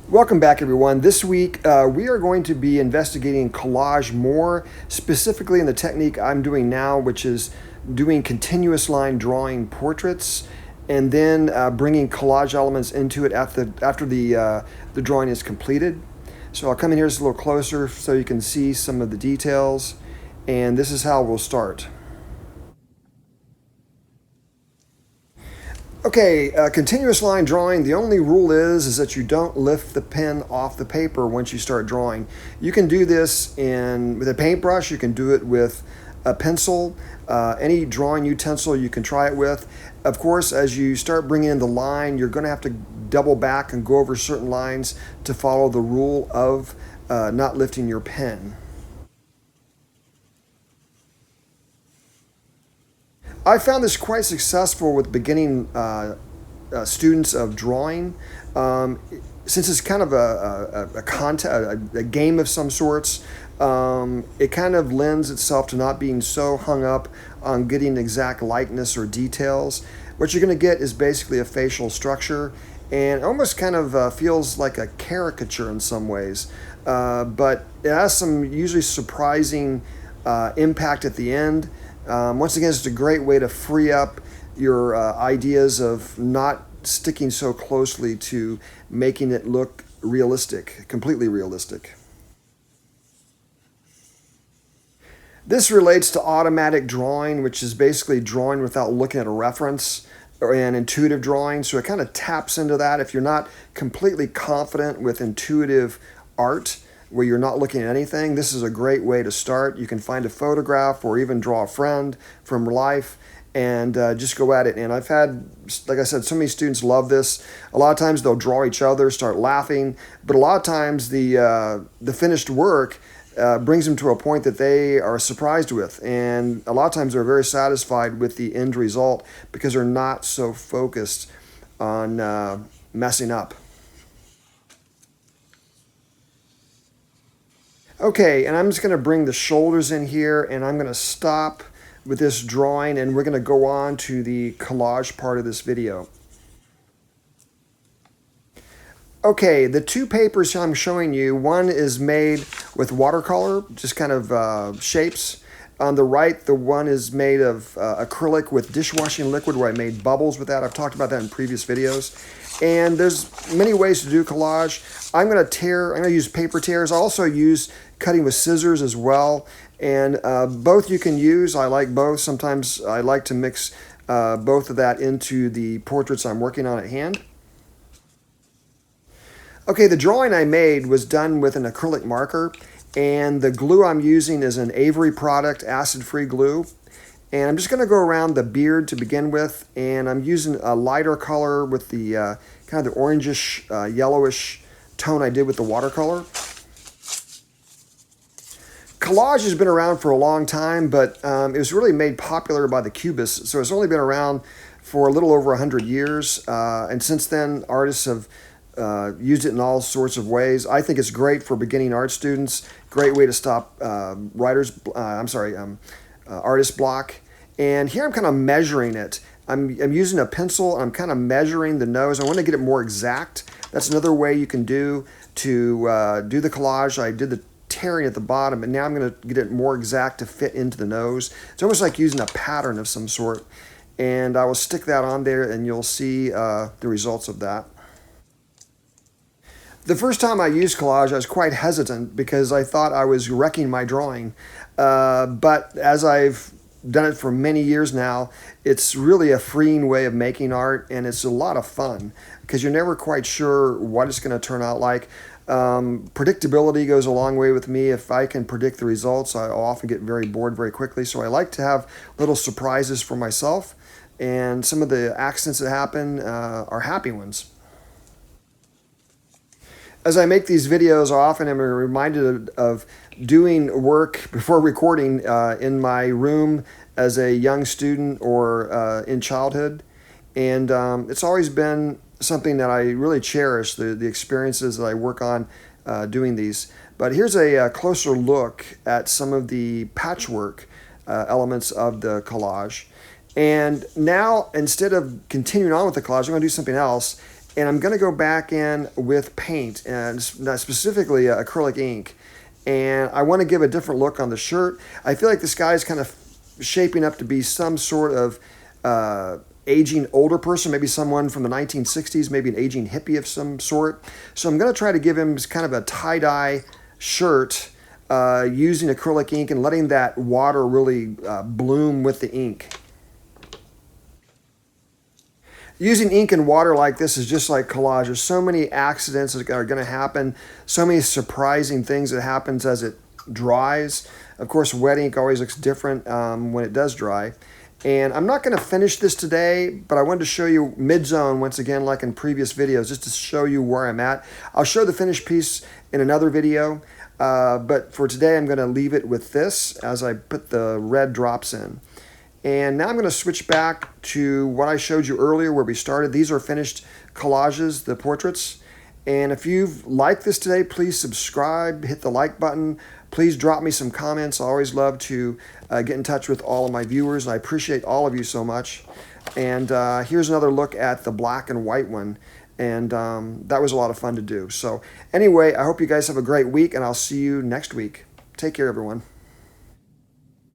Welcome back, everyone. This week we are going to be investigating collage more, specifically in the technique I'm doing now, which is doing continuous line drawing portraits and then bringing collage elements into it after the drawing is completed. So I'll come in here just a little closer so you can see some of the details, and this is how we'll start. Okay, continuous line drawing, the only rule is that you don't lift the pen off the paper once you start drawing. You can do this with a paintbrush, you can do it with a pencil, any drawing utensil you can try it with. Of course, as you start bringing in the line, you're going to have to double back and go over certain lines to follow the rule of not lifting your pen. I found this quite successful with beginning students of drawing. Since it's kind of a game of some sorts, it kind of lends itself to not being so hung up on getting exact likeness or details. What you're going to get is basically a facial structure, and it almost kind of feels like a caricature in some ways. But it has some usually surprising impact at the end. Once again, it's a great way to free up your ideas of not sticking so closely to making it look realistic, completely realistic. This relates to automatic drawing, which is basically drawing without looking at a reference, or an intuitive drawing. So it kind of taps into that. If you're not completely confident with intuitive art, where you're not looking at anything, this is a great way to start. You can find a photograph or even draw a friend from life and just go at it. And I've had, like I said, so many students love this. A lot of times they'll draw each other, start laughing, but a lot of times the finished work brings them to a point that they are surprised with. And a lot of times they're very satisfied with the end result because they're not so focused on messing up. Okay, and I'm just going to bring the shoulders in here, and I'm going to stop with this drawing, and we're going to go on to the collage part of this video. Okay, the two papers I'm showing you, one is made with watercolor, just kind of shapes. On the right, the one is made of acrylic with dishwashing liquid, where I made bubbles with that. I've talked about that in previous videos. And there's many ways to do collage. I'm going to use paper tears. I also use cutting with scissors as well. And both you can use. I like both. Sometimes I like to mix both of that into the portraits I'm working on at hand. Okay, the drawing I made was done with an acrylic marker. And the glue I'm using is an Avery product, acid-free glue. And I'm just going to go around the beard to begin with, and I'm using a lighter color with the kind of the orangish, yellowish tone I did with the watercolor. Collage has been around for a long time, but it was really made popular by the Cubists, so it's only been around for a little over 100 years, and since then artists have used it in all sorts of ways. I think it's great for beginning art students, great way to stop artist block. And here I'm kind of measuring it. I'm using a pencil, and I'm kind of measuring the nose. I want to get it more exact. That's another way you can do to do the collage. I did the tearing at the bottom, and now I'm going to get it more exact to fit into the nose. It's almost like using a pattern of some sort. And I will stick that on there, and you'll see the results of that. The first time I used collage, I was quite hesitant because I thought I was wrecking my drawing. But as I've done it for many years now, it's really a freeing way of making art, and it's a lot of fun because you're never quite sure what it's going to turn out like. Predictability goes a long way with me. If I can predict the results, I often get very bored very quickly. So I like to have little surprises for myself, and some of the accidents that happen are happy ones. As I make these videos, I often am reminded of doing work before recording in my room as a young student or in childhood. And it's always been something that I really cherish, the experiences that I work on doing these. But here's a closer look at some of the patchwork elements of the collage. And now, instead of continuing on with the collage, I'm going to do something else. And I'm going to go back in with paint, and specifically acrylic ink. And I want to give a different look on the shirt. I feel like this guy is kind of shaping up to be some sort of aging older person, maybe someone from the 1960s, maybe an aging hippie of some sort. So I'm going to try to give him kind of a tie-dye shirt using acrylic ink and letting that water really bloom with the ink. Using ink and water like this is just like collage. There's so many accidents that are going to happen, so many surprising things that happens as it dries. Of course, wet ink always looks different when it does dry. And I'm not going to finish this today, but I wanted to show you mid-zone once again, like in previous videos, just to show you where I'm at. I'll show the finished piece in another video, but for today I'm going to leave it with this as I put the red drops in. And now I'm going to switch back to what I showed you earlier where we started. These are finished collages, the portraits. And if you've liked this today, please subscribe, hit the like button. Please drop me some comments. I always love to get in touch with all of my viewers. And I appreciate all of you so much. And here's another look at the black and white one. And that was a lot of fun to do. So anyway, I hope you guys have a great week, and I'll see you next week. Take care, everyone.